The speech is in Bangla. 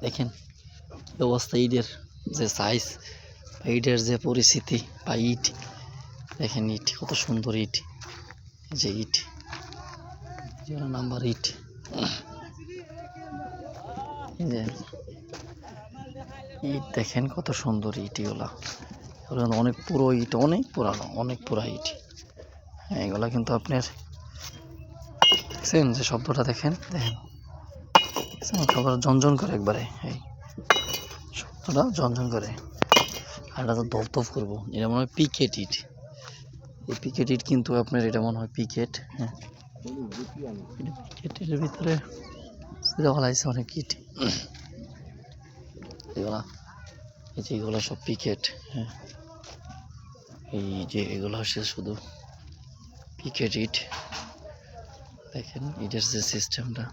দেখেন অবস্থা, ইটের যে সাইজ, ইটের যে পরিস্থিতি বা ইট দেখেন, ইট কত সুন্দর ইট, যে ইট নাম্বার ইট, ইট দেখেন কত সুন্দর ইট, এগুলা অনেক পুরো ইট, অনেক পুরানো, অনেক পুরা ইট। হ্যাঁ, এগুলা কিন্তু আপনার দেখছেন যে শব্দটা দেখেন, দেখেন খবর ঝনঝন করে একবারে, এই শব্দটা ঝনঝন করে, আর এটা তো ধপ ধপ করবো, এটা মনে হয় পিকেট ইট। এই পিকেট ইট কিন্তু আপনার এটা মনে হয় পিকেট। হ্যাঁ, পিকেটের ভিতরে বলা হয়েছে অনেক ইট, এগুলা এই যে এগুলো সব পিকেট। হ্যাঁ, এই যে এগুলো হচ্ছে শুধু পিকেট ইট। দেখেন ইটের যে সিস্টেমটা,